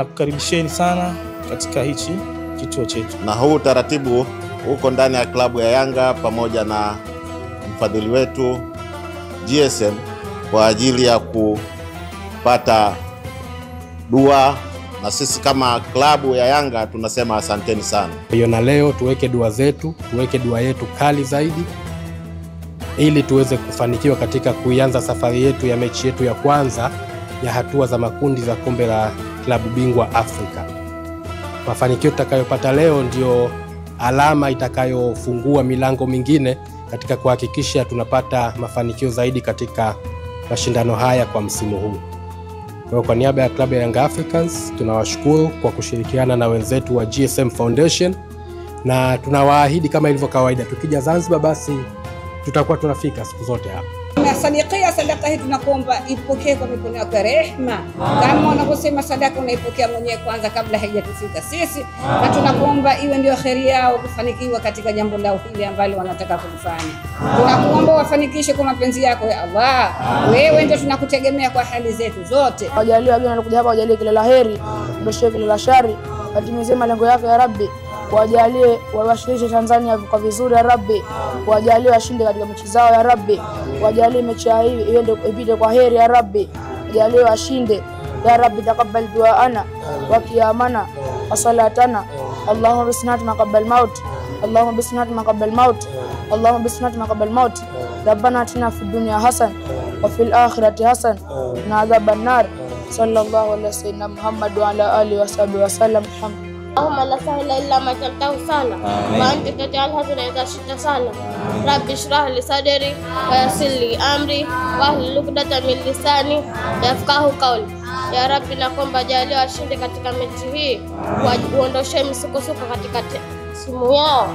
nakukaribisheni sana katika hichi kituo chetu. Na huu taratibu uko ndani ya klabu ya Yanga pamoja na mfadhili wetu GSM kwa ajili ya kupata dua, na sisi kama klabu ya Yanga tunasema asanteni sana. Na leo tuweke dua zetu, tuweke dua yetu kali zaidi ili tuweze kufanikiwa katika kuianza safari yetu ya mechi yetu ya kwanza ya hatua za makundi za kombe la klabu bingwa Afrika. Mafanikio tutakayopata leo ndio alama itakayofungua milango mingine katika kuhakikisha tunapata mafanikio zaidi katika mashindano haya kwa msimu huu. Kwa niaba ya klabu ya Young Africans tunawashukuru kwa kushirikiana na wenzetu wa GSM Foundation, na tunawaahidi kama ilivyo kawaida tukija Zanzibar basi tutakuwa tunafika siku zote hapa. Sadaka hii tunakuomba ipokee kwa mikono yako ya rehema, kama wanavyosema sadaka unaipokea mwenyewe kwanza kabla haijatufika sisi, na tunakuomba iwe ndio kheri yao kufanikiwa katika jambo lao hili ambalo wanataka kulifanya. Tunakuomba wafanikishe kwa mapenzi yako ya Allah. Wewe ndio tunakutegemea kwa hali zetu zote. Wajalie wageni wanakuja hapa, wajalie kila laheri, ndio kila la shari, watimize malengo yako ya Rabbi. Wajalie wawashirishe Tanzania kwa vizuri ya Rabbi, wajalie washinde katika mechi zao ya Rabbi, wajalie mechi hii iende ipite kwa heri ya Rabbi, wajalie washinde ya Rabbi. Taqabbal du'ana wa qiyamana wa salatana, Allahumma bisnat maqabbal maut, Allahumma bisnat maqabbal maut, Allahumma bisnat maqabbal maut. Rabbana atina fid dunya hasan wa fil akhirati hasan wa adhaban nar. Sallallahu alaihi wasallam Muhammad wa ala alihi wa sahbihi wa sallam. اللهم لا سهل إلا ما جعلته سهلا وأنت تجعل الحزن إذا شئت سهلا. رب اشرح لي صدري ويسر لي أمري واحلل عقدة من lisani yafqahu qawli. Ya Rabbi, naomba jalia washinde katika mechi hii, waondoshe misukosuko katika simu yao.